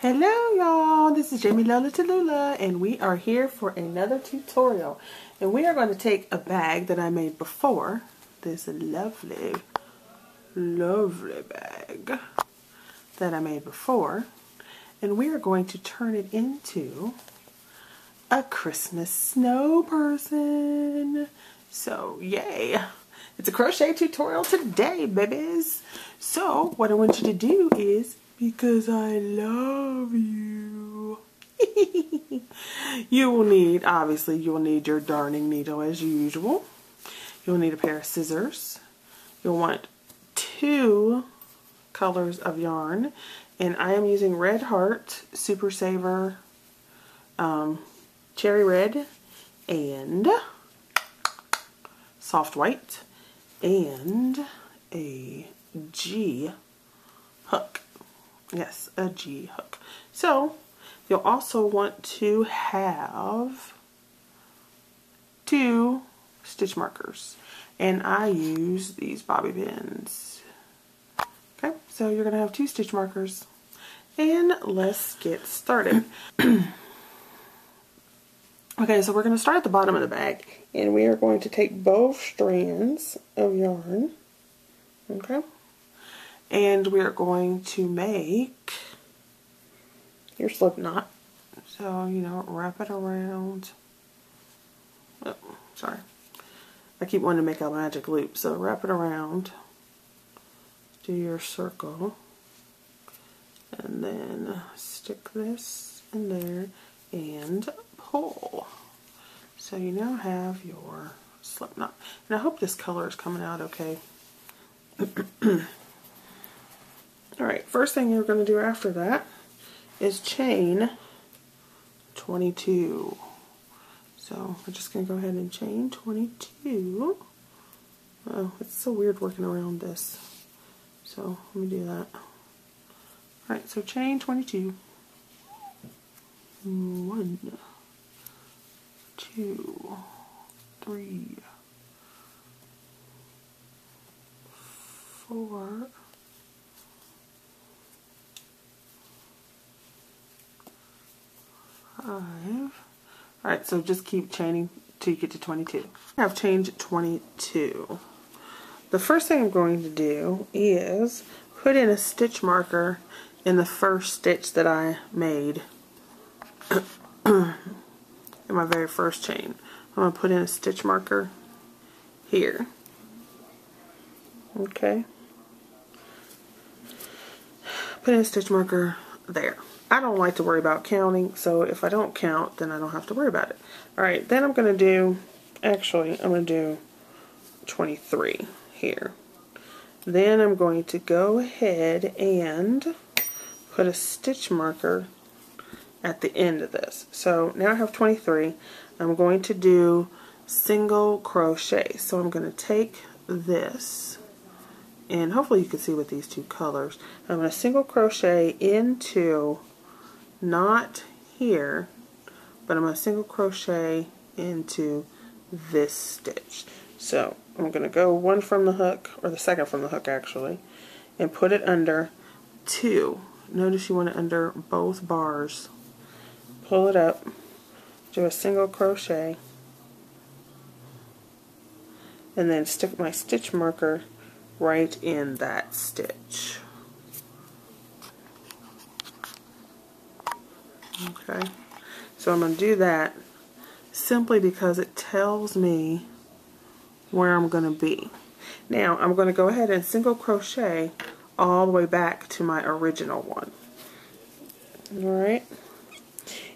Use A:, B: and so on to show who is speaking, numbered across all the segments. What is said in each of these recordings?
A: Hello y'all, this is Jamie Lola Tallulah and we are here for another tutorial, and we are going to take a bag that I made before, this lovely bag that I made before, and we are going to turn it into a Christmas snow person. So yay, it's a crochet tutorial today, babies. So what I want you to do is, because I love you, you will need, obviously, you will need your darning needle as usual. You'll need a pair of scissors. You'll want 2 colors of yarn, and I am using Red Heart, Super Saver, Cherry Red, and Soft White, and a G hook. Yes, a G hook. So you'll also want to have 2 stitch markers, and I use these bobby pins. Okay, so you're going to have 2 stitch markers, and let's get started. Okay, so we're going to start at the bottom of the bag, and we are going to take both strands of yarn, okay, and we are going to make your slip knot. So, you know, wrap it around. Oh, sorry. I keep wanting to make a magic loop, so wrap it around. Do your circle. And then stick this in there and pull. So you now have your slip knot. And I hope this color is coming out okay. Alright, first thing you're going to do after that is chain 22. So we're just going to go ahead and chain 22. Oh, it's so weird working around this. So let me do that. Alright, so chain 22. 1, 2, 3, 4, 5. Alright, so just keep chaining till you get to 22. I've chained 22. The first thing I'm going to do is put in a stitch marker in the first stitch that I made in my very first chain. I'm going to put in a stitch marker here. Okay. Put in a stitch marker there. I don't like to worry about counting, so if I don't count, then I don't have to worry about it. Alright, then I'm going to do, actually, I'm going to do 23 here. Then I'm going to go ahead and put a stitch marker at the end of this. So now I have 23. I'm going to do single crochet. So I'm going to take this, and hopefully you can see with these 2 colors. I'm going to single crochet into, not here, but I'm going to single crochet into this stitch. So I'm going to go 1 from the hook, or the second from the hook actually, and put it under 2. Notice you want it under both bars. Pull it up, do a single crochet, and then stick my stitch marker right in that stitch. Okay, so I'm going to do that simply because it tells me where I'm going to be. Now I'm going to go ahead and single crochet all the way back to my original one. Alright,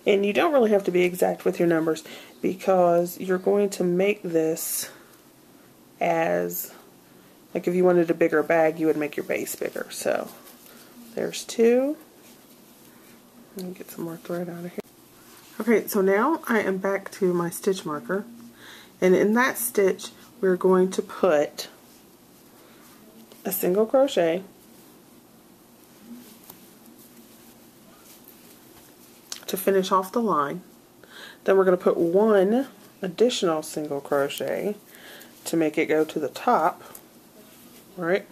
A: and you don't really have to be exact with your numbers, because you're going to make this as, like if you wanted a bigger bag, you would make your base bigger. So there's 2. Let me get some more thread out of here. Okay, so now I am back to my stitch marker, and in that stitch we're going to put a single crochet, to finish off the line. Then we're going to put 1 additional single crochet to make it go to the top, right?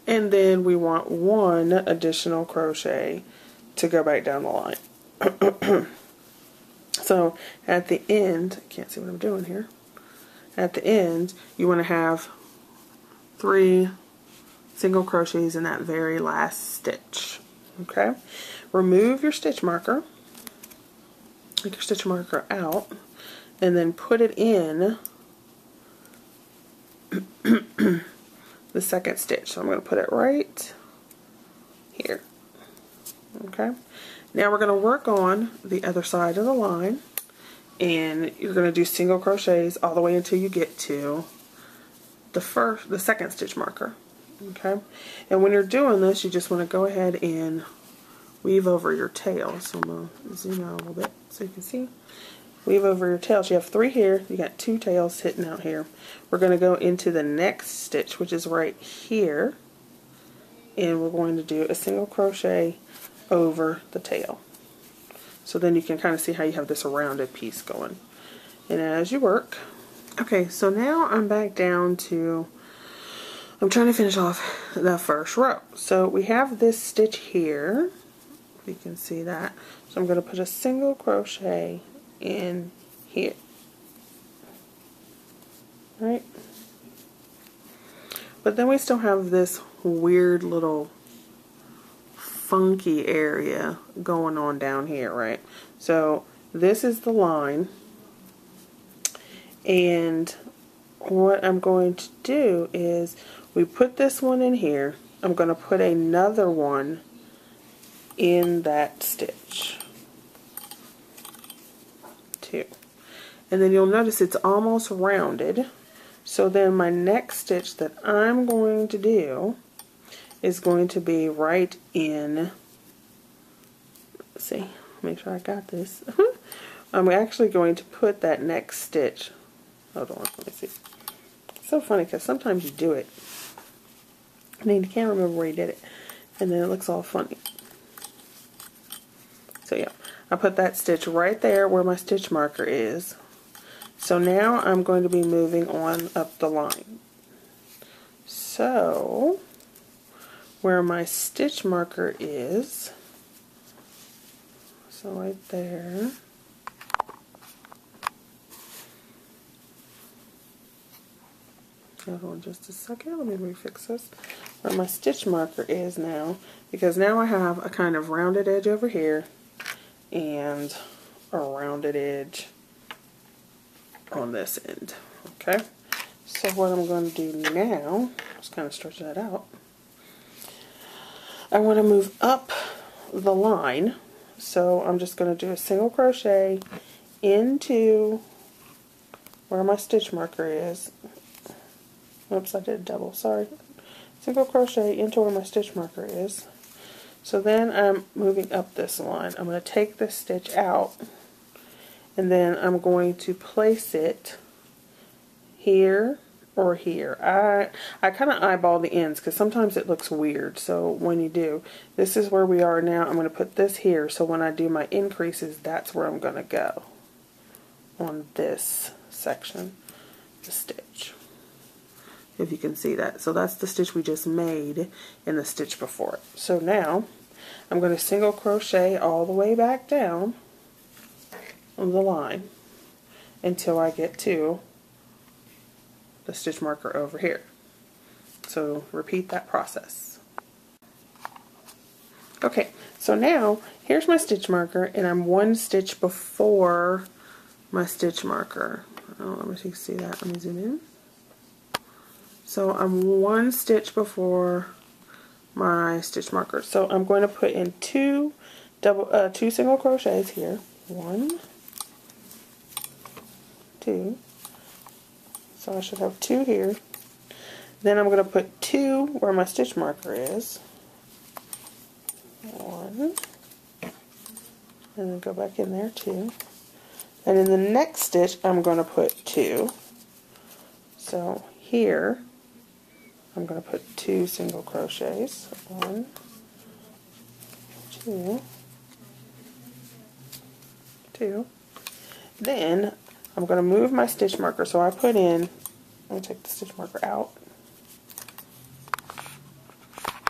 A: And then we want 1 additional crochet to go back down the line. So at the end, I can't see what I'm doing here. At the end, you want to have 3 single crochets in that very last stitch. Okay? Remove your stitch marker. Take your stitch marker out and then put it in the second stitch. So I'm going to put it right here. Okay? Now we're going to work on the other side of the line, and you're going to do single crochets all the way until you get to the second stitch marker. Okay? And when you're doing this, you just want to go ahead and weave over your tail. So I'm going to zoom out a little bit so you can see. Weave over your tails. You have 3 here. You got 2 tails hitting out here. We're going to go into the next stitch, which is right here, and we're going to do a single crochet over the tail. So then you can kind of see how you have this rounded piece going. And as you work, okay, so now I'm back down to, I'm trying to finish off the first row. So we have this stitch here. You can see that. So I'm going to put a single crochet in here. Right? But then we still have this weird little funky area going on down here, right? So this is the line, and what I'm going to do is we put this one in here. I'm going to put another one in that stitch. 2. And then you'll notice it's almost rounded. So then my next stitch that I'm going to do is going to be right in, let's see, make sure I got this. I'm actually going to put that next stitch, hold on, let me see. It's so funny because sometimes you do it and then you can't remember where you did it, and then it looks all funny. So yeah, I put that stitch right there where my stitch marker is. So now I'm going to be moving on up the line. So where my stitch marker is, so right there, hold on just a second, let me refix this, where my stitch marker is now, because now I have a kind of rounded edge over here and a rounded edge on this end. Okay, so what I'm going to do now, just kind of stretch that out, I want to move up the line, so I'm just going to do a single crochet into where my stitch marker is. Oops, I did a double, sorry. Single crochet into where my stitch marker is. So then I'm moving up this line. I'm going to take this stitch out, and then I'm going to place it here or here. I kind of eyeball the ends because sometimes it looks weird. So when you do, this is where we are now. I'm going to put this here, so when I do my increases, that's where I'm going to go on this section, the stitch. If you can see that. So that's the stitch we just made in the stitch before it. So now I'm going to single crochet all the way back down on the line until I get to the stitch marker over here. So repeat that process. Okay, so now here's my stitch marker, and I'm 1 stitch before my stitch marker. Oh, let me see that. Let me zoom in. So I'm 1 stitch before my stitch marker. So I'm going to put in 2 single crochets here. 1, 2. So I should have 2 here. Then I'm going to put 2 where my stitch marker is. 1. And then go back in there, 2. And in the next stitch, I'm going to put 2. So here, I'm going to put 2 single crochets. 1, 2, 2. Then I'm going to move my stitch marker. So I put in, let me take the stitch marker out.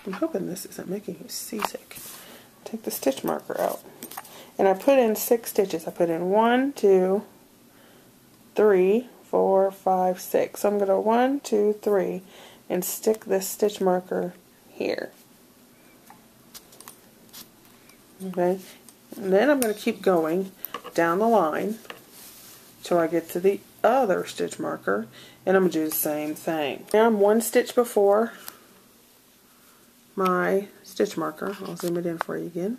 A: I'm hoping this isn't making you seasick. take the stitch marker out. And I put in 6 stitches. I put in 1, 2, 3, 4, 5, 6. So I'm going to 1, 2, 3 and stick this stitch marker here. Okay, and then I'm going to keep going down the line till I get to the other stitch marker, and I'm going to do the same thing. Now I'm 1 stitch before my stitch marker. I'll zoom it in for you again.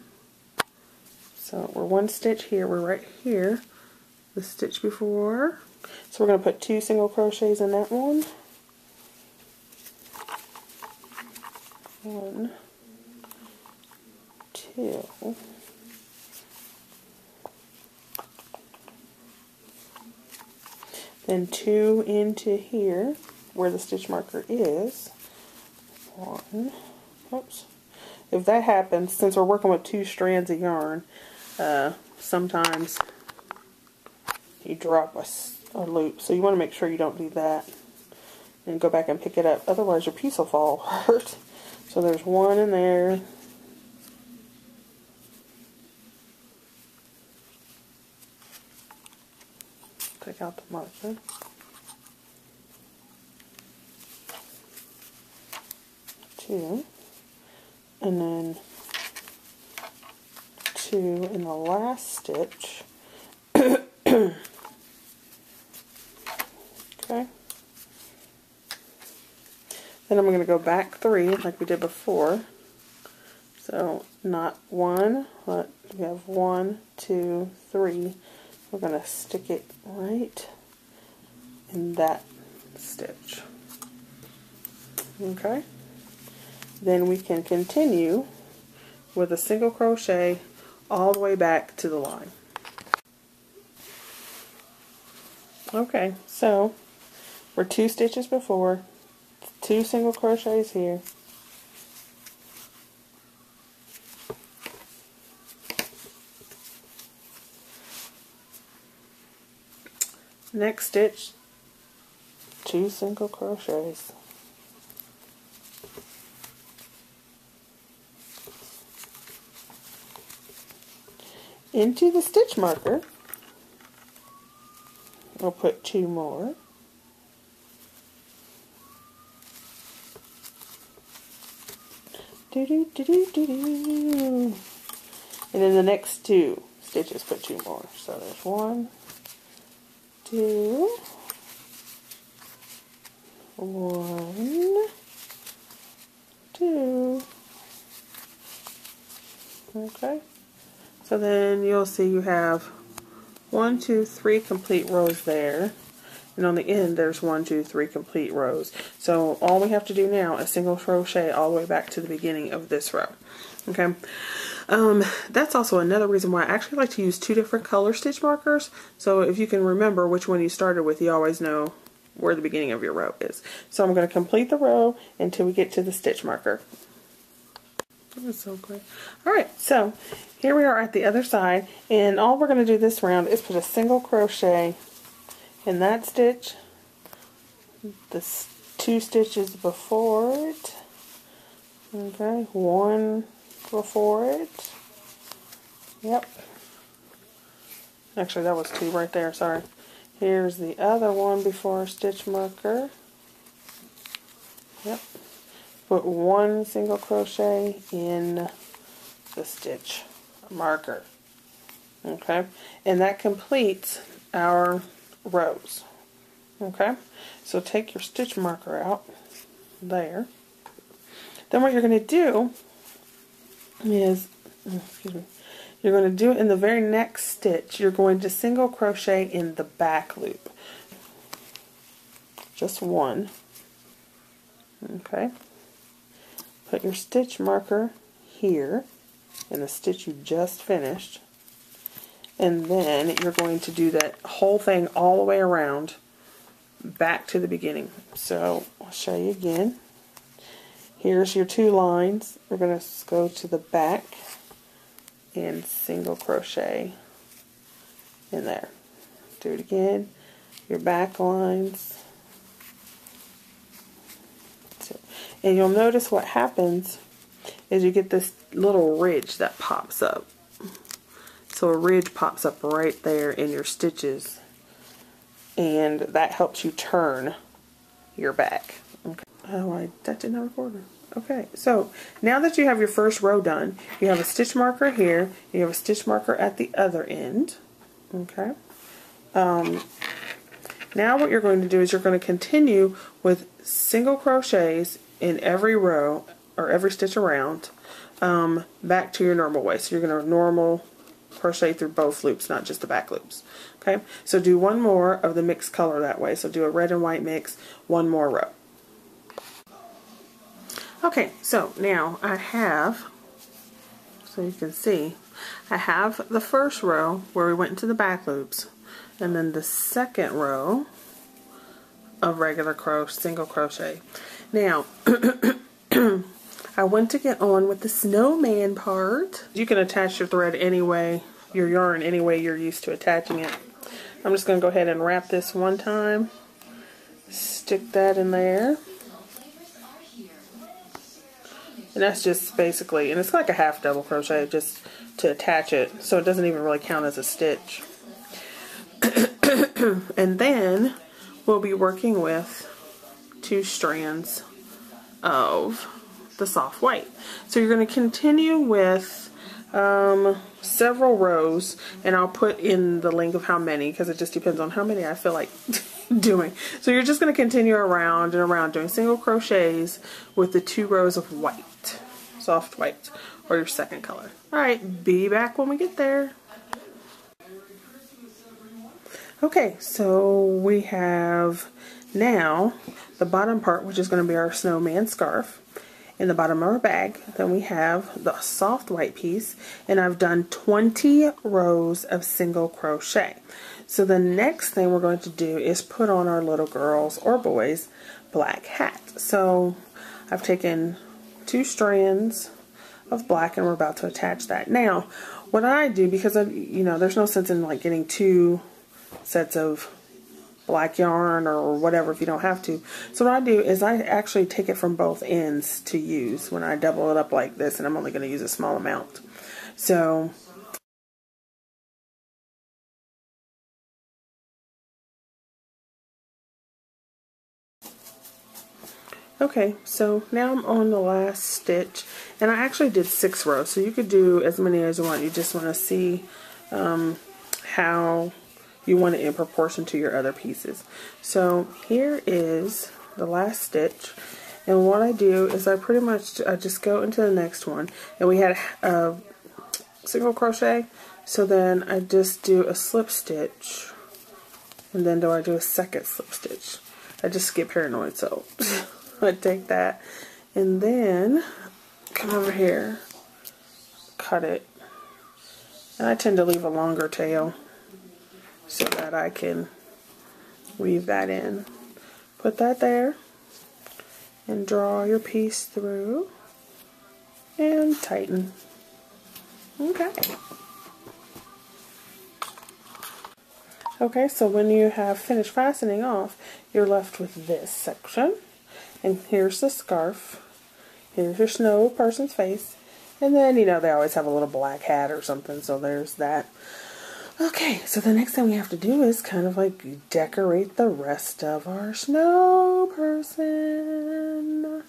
A: So we're 1 stitch here, we're right here, the stitch before. So we're going to put 2 single crochets in that one. 1, 2. Then 2 into here where the stitch marker is. 1. Oops. If that happens, since we're working with 2 strands of yarn, sometimes you drop a loop, so you want to make sure you don't do that and go back and pick it up, otherwise your piece will fall apart. So there's 1 in there. Take out the marker. 2, and then 2 in the last stitch. Okay. Then I'm going to go back 3 like we did before. So not 1, but we have 1, 2, 3. We're going to stick it right in that stitch. Okay. Then we can continue with a single crochet all the way back to the line. Okay, so we're 2 stitches before, 2 single crochets here. Next stitch, 2 single crochets. Into the stitch marker, we'll put 2 more. Do do do do do do. And in the next 2 stitches, put 2 more. So there's 1, 2, 1, 2. Okay. So then you'll see you have 1, 2, 3 complete rows there, and on the end there's 1, 2, 3 complete rows. So all we have to do now is single crochet all the way back to the beginning of this row. Okay, that's also another reason why I actually like to use 2 different color stitch markers. So if you can remember which one you started with, you always know where the beginning of your row is. So I'm going to complete the row until we get to the stitch marker. That was so great. Alright, so here we are at the other side, and all we're going to do this round is put a single crochet in that stitch, the 2 stitches before it, okay, 1 before it, yep, actually that was 2 right there, sorry. Here's the other one before stitch marker, yep. Put 1 single crochet in the stitch marker. Okay, and that completes our rows. Okay, so take your stitch marker out there. Then what you're going to do is, you're going to do it in the very next stitch. You're going to single crochet in the back loop. Just 1. Okay. Put your stitch marker here in the stitch you just finished, and then you're going to do that whole thing all the way around back to the beginning. So I'll show you again. Here's your 2 lines. We're going to go to the back and single crochet in there. Do it again. Your back lines. And you'll notice what happens is you get this little ridge that pops up. So a ridge pops up right there in your stitches, and that helps you turn your back. Okay. Oh, that did not record it. Okay, so now that you have your first row done, you have a stitch marker here, you have a stitch marker at the other end. Okay. Now what you're going to do is you're going to continue with single crochets in every row, or every stitch around, back to your normal way. So you're going to normal crochet through both loops, not just the back loops. Okay, so do one more of the mixed color that way. So do a red and white mix, one more row. Okay, so now I have, so you can see, I have the first row where we went into the back loops, and then the second row of regular single crochet. Now, I went to get on with the snowman part. You can attach your thread anyway, your yarn any way you're used to attaching it. I'm just going to go ahead and wrap this one time, stick that in there. And that's just basically, and it's like a half double crochet just to attach it, so it doesn't even really count as a stitch. And then we'll be working with 2 strands of the soft white. So you're going to continue with several rows, and I'll put in the link of how many, because it just depends on how many I feel like doing. So you're just going to continue around and around doing single crochets with the 2 rows of white, soft white, or your second color. Alright, be back when we get there. Okay, so we have now the bottom part, which is going to be our snowman scarf, in the bottom of our bag. Then we have the soft white piece, and I've done 20 rows of single crochet. So the next thing we're going to do is put on our little girls or boys black hat. So I've taken 2 strands of black, and we're about to attach that. Now what I do, because there's no sense in like getting 2 sets of black yarn or whatever if you don't have to. So what I do is I actually take it from both ends to use when I double it up like this, and I'm only going to use a small amount. So okay, so now I'm on the last stitch, and I actually did 6 rows, so you could do as many as you want. You just want to see how you want it in proportion to your other pieces. So here is the last stitch, and what I do is I just go into the next one, and we had a single crochet, so then I just do a slip stitch, and then I do a second slip stitch. I just get paranoid, so I take that and then come over here, cut it, and I tend to leave a longer tail so that I can weave that in. Put that there and draw your piece through and tighten. Okay. Okay, so when you have finished fastening off, you're left with this section. And here's the scarf. Here's your snow person's face. And then, they always have a little black hat or something, so there's that. Okay, so the next thing we have to do is kind of like decorate the rest of our snow person.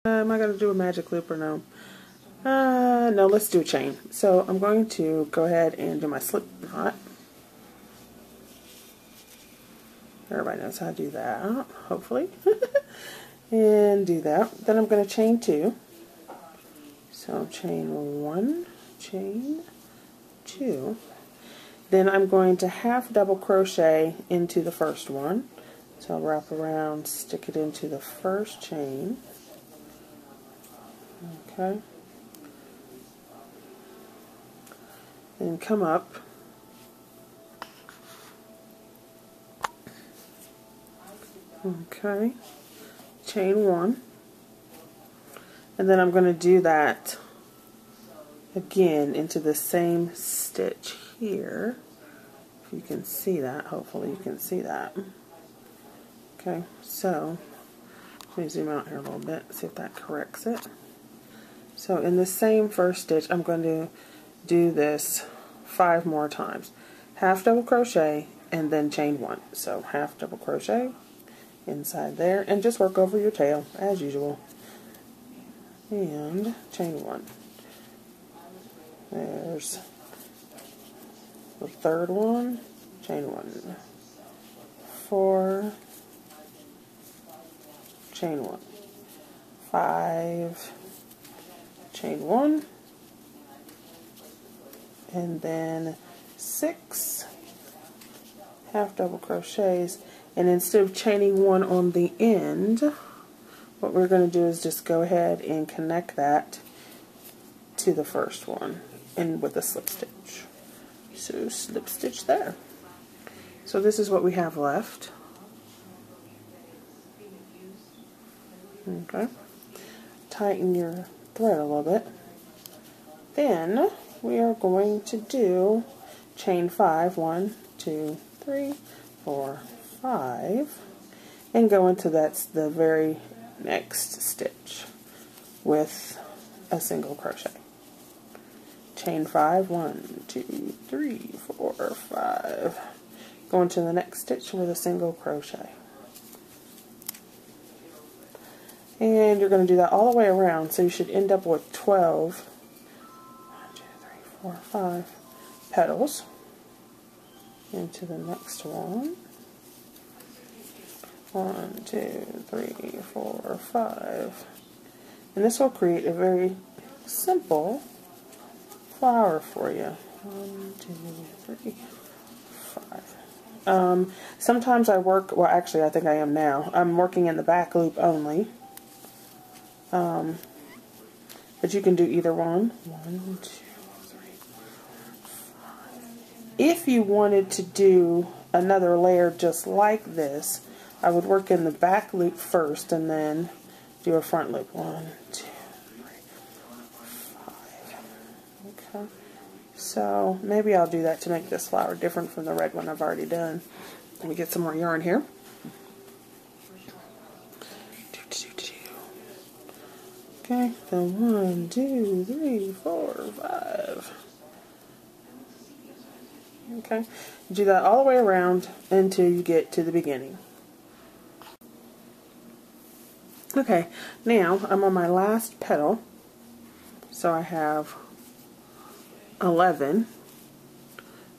A: Am I going to do a magic loop or no? No, let's do a chain. So I'm going to go ahead and do my slip knot. Everybody knows how to do that, hopefully. And do that. Then I'm going to chain 2. So chain 1, chain 2. Then I'm going to half double crochet into the first one. So I'll wrap around, stick it into the first chain. Okay. And come up. Okay. Chain 1. And then I'm going to do that again into the same stitch here. If you can see that, hopefully you can see that. Okay, so let me zoom out here a little bit, see if that corrects it. So in the same first stitch, I'm going to do this 5 more times. Half double crochet and then chain 1. So half double crochet inside there and just work over your tail as usual. And chain 1. There's the third one, chain 1. 4, chain 1. 5, chain 1. And then 6 half double crochets, and instead of chaining 1 on the end, what we're going to do is just go ahead and connect that to the first one and with a slip stitch. So slip stitch there. So this is what we have left. Okay. Tighten your thread a little bit. Then we are going to do chain 5, 1, 2, 3, 4, 5, and go into the very next stitch with a single crochet. Chain 5, 1, 2, 3, 4, 5. Go into the next stitch with a single crochet. And you're going to do that all the way around, so you should end up with 12, 1, 2, 3, 4, 5 petals. Into the next one. 1, 2, 3, 4, 5. And this will create a very simple flower for you. 1, 2, 3, 5. Sometimes I work, well actually I think I am now, I'm working in the back loop only. But you can do either one. 1, 2, 3, 4, 5. If you wanted to do another layer just like this, I would work in the back loop first and then do a front loop. 1, 2, 3, 4, 5. Okay. So maybe I'll do that to make this flower different from the red one I've already done. Let me get some more yarn here. Okay, so 1, 2, 3, 4, 5. Okay, do that all the way around until you get to the beginning. Okay, now I'm on my last petal, so I have 11.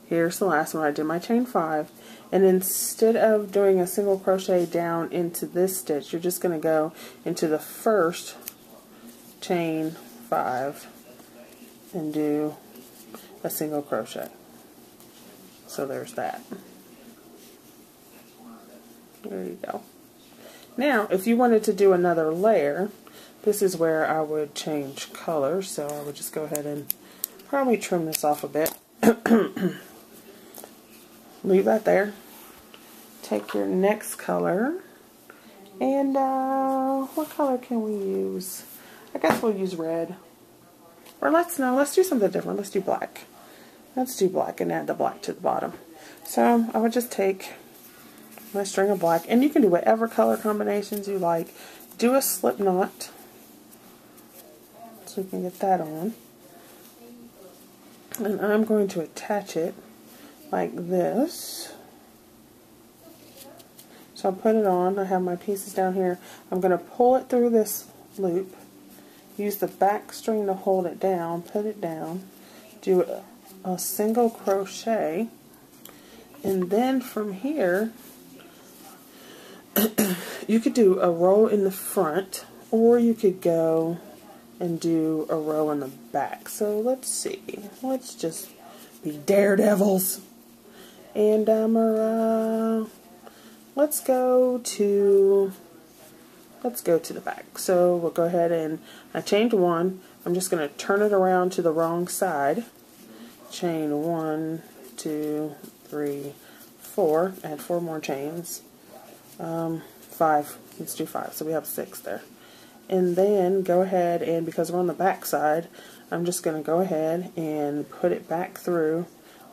A: Here's the last one. I did my chain 5, and instead of doing a single crochet down into this stitch, you're just going to go into the first chain 5 and do a single crochet. So there's that. There you go. Now if you wanted to do another layer, this is where I would change color, so I would just go ahead and probably trim this off a bit. Leave that there. Take your next color, and what color can we use? I guess we'll use red. Or let's do something different. Let's do black. Let's do black and add the black to the bottom. So I would just take my string of black, and you can do whatever color combinations you like. Do a slip knot so you can get that on. And I'm going to attach it like this. So I'll put it on. I have my pieces down here. I'm going to pull it through this loop. Use the back string to hold it down. Put it down. Do a single crochet. And then from here, you could do a row in the front, or you could go and do a row in the back. So let's see. Let's just be daredevils. And let's go to the back. So we'll go ahead and I chained 1. I'm just going to turn it around to the wrong side. Chain 1, 2, 3, 4. Add 4 more chains. 5. Let's do 5. So we have 6 there. And then go ahead and, because we're on the back side, I'm just going to go ahead and put it back through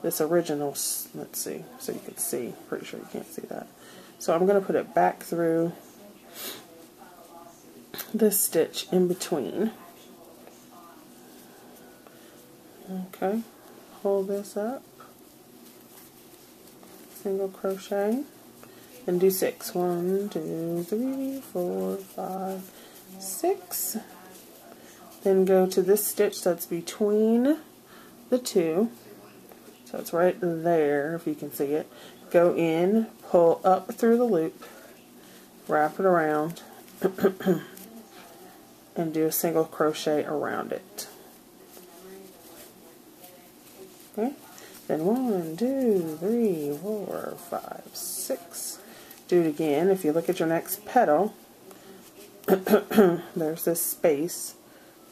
A: this original. Let's see, so you can see. Pretty sure you can't see that. So I'm going to put it back through this stitch in between. Okay, hold this up, single crochet, and do 6. 1, 2, 3, 4, 5, 6. Then go to this stitch that's between the two. So it's right there, if you can see it. Go in, pull up through the loop, wrap it around, and do a single crochet around it. Okay, then 1, 2, 3, 4, 5, 6. Do it again. If you look at your next petal, there's this space.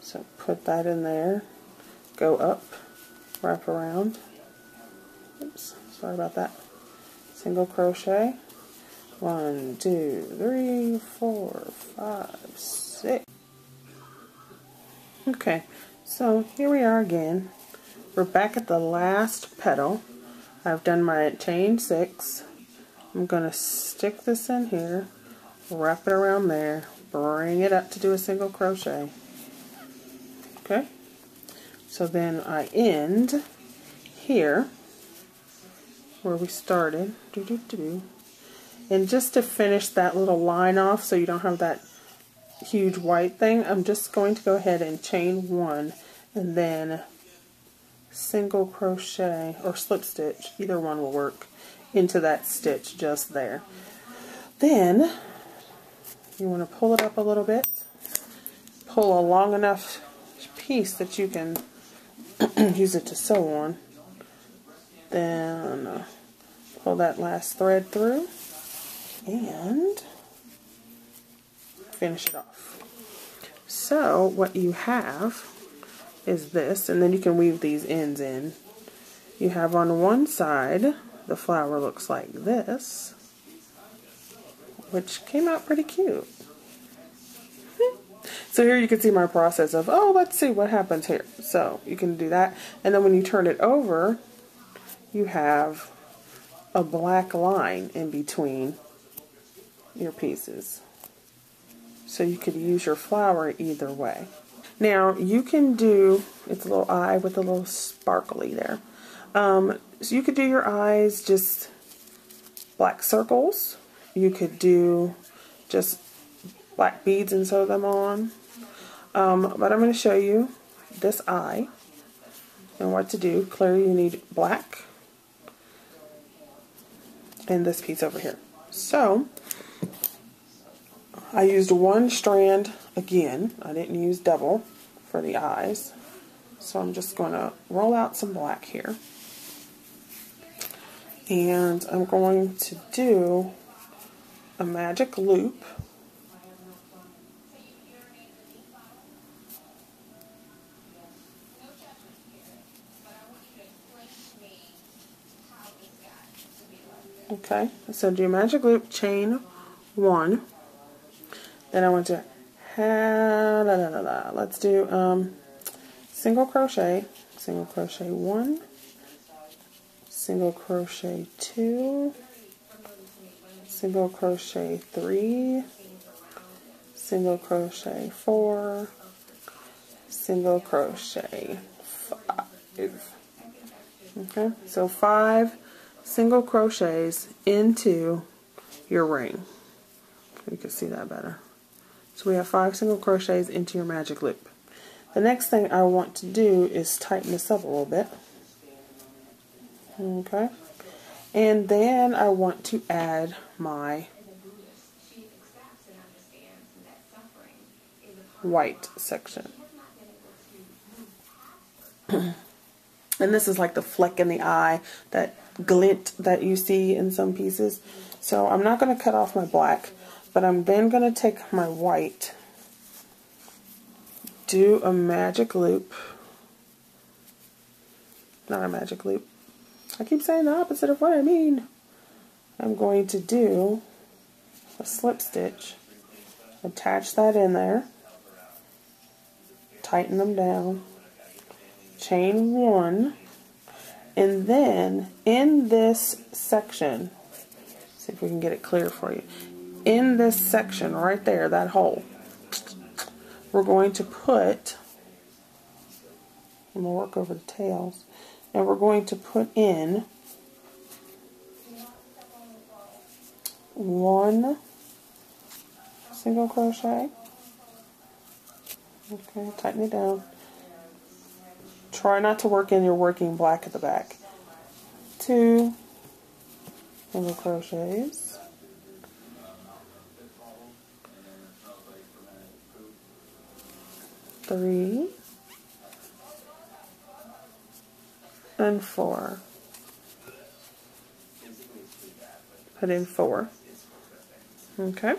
A: So put that in there, go up, wrap around. Oops, sorry about that. Single crochet. 1, 2, 3, 4, 5, 6. Okay, so here we are again. We're back at the last petal. I've done my chain 6. I'm going to stick this in here, wrap it around there, bring it up to do a single crochet. Okay, so then I end here where we started. And just to finish that little line off so you don't have that huge white thing, I'm just going to go ahead and chain 1 and then single crochet or slip stitch, either one will work, into that stitch just there. Then you want to pull it up a little bit, pull a long enough piece that you can use it to sew on, then pull that last thread through and finish it off. So what you have is this, and then you can weave these ends in. You have on one side the flower looks like this, which came out pretty cute. So here you can see my process of, oh, let's see what happens here. So you can do that, and then when you turn it over, you have a black line in between your pieces. So you could use your flower either way. Now you can do, it's a little eye with a little sparkly there. So you could do your eyes just black circles. You could do just black beads and sew them on. But I'm going to show you this eye and what to do. Clearly you need black and this piece over here. So I used one strand again. I didn't use double for the eyes. So I'm just going to roll out some black here. And I'm going to do a magic loop. Okay, so do magic loop, chain 1. Then I want to let's do single crochet 1, single crochet 2, single crochet 3, single crochet 4, single crochet 5. Okay, so 5 single crochets into your ring. You can see that better. So we have 5 single crochets into your magic loop. The next thing I want to do is tighten this up a little bit. Okay, and then I want to add my white section. And this is like the fleck in the eye, that glint that you see in some pieces. So I'm not going to cut off my black, but I'm then going to take my white, do a magic loop, not a magic loop, I keep saying the opposite of what I mean. I'm going to do a slip stitch, attach that in there, tighten them down, chain 1, and then in this section, See if we can get it clear for you. In this section right there, that hole, we're going to put, I'm going to work over the tails, and we're going to put in 1 single crochet. Okay, tighten it down. Try not to work in your working black at the back. 2 single crochets. 3 and 4. Put in 4. Okay.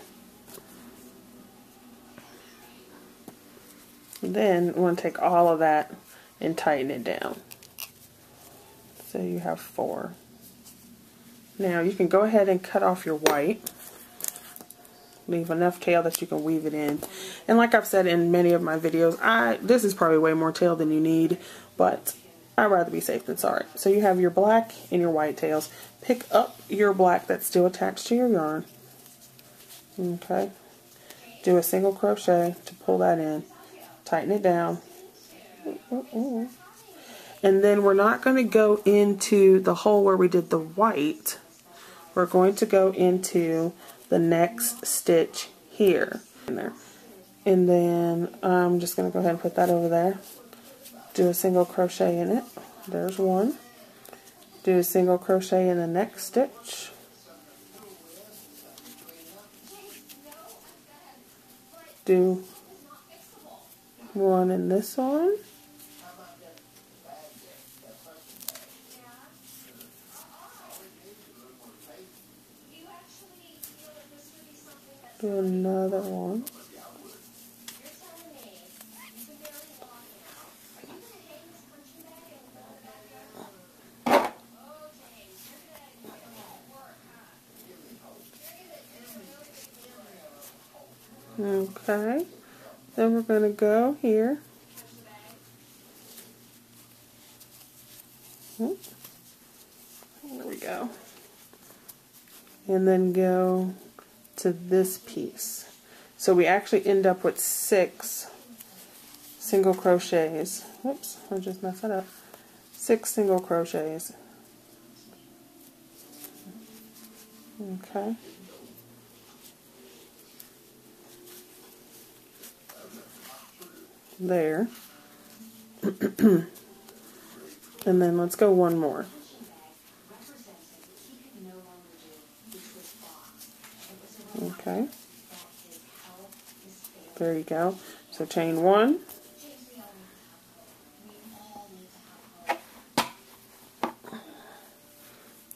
A: Then we want to take all of that and tighten it down. So you have 4. Now you can go ahead and cut off your white. Leave enough tail that you can weave it in. And like I've said in many of my videos, this is probably way more tail than you need, but I'd rather be safe than sorry. So you have your black and your white tails. Pick up your black that's still attached to your yarn. Okay. Do a single crochet to pull that in. Tighten it down. And then we're not going to go into the hole where we did the white. We're going to go into the next stitch here. And then I'm just going to go ahead and put that over there. Do a single crochet in it. There's 1. Do a single crochet in the next stitch. Do 1 in this one. Do another one. Okay. Then we're going to go here. There we go. And then go to this piece. So we actually end up with 6 single crochets. Oops, I just messed that up. 6 single crochets. Okay. There. And then let's go one more. Okay. There you go. So chain 1.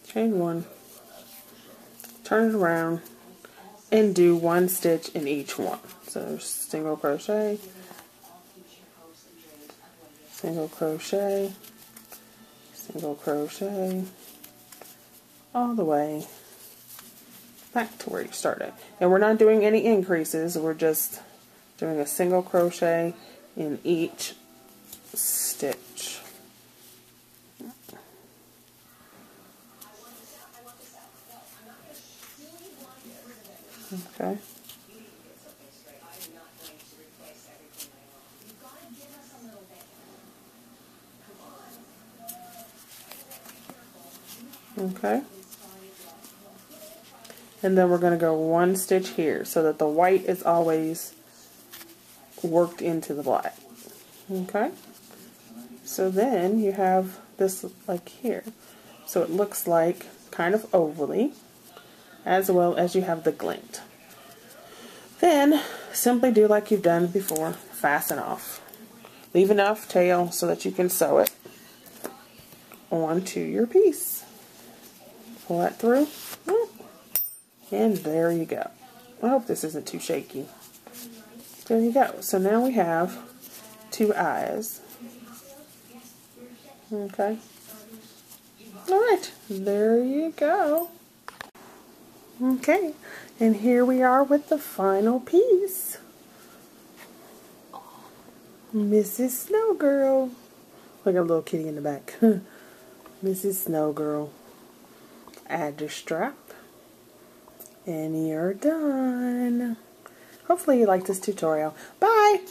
A: Chain 1. Turn it around and do 1 stitch in each one. So single crochet, single crochet, single crochet, all the way back to where you started. And we're not doing any increases, we're just doing a single crochet in each stitch. Okay. Okay. And then we're going to go 1 stitch here so that the white is always worked into the black. Okay. So then you have this like here. So it looks like kind of ovally, as well as you have the glint. Then simply do like you've done before, fasten off. Leave enough tail so that you can sew it onto your piece. Pull that through, and there you go. I hope this isn't too shaky. There you go. So now we have 2 eyes. Okay. Alright, there you go. Okay, and here we are with the final piece. Mrs. Snow Girl. Look at a little kitty in the back. Mrs. Snow Girl. Add your strap. And you're done. Hopefully you liked this tutorial. Bye!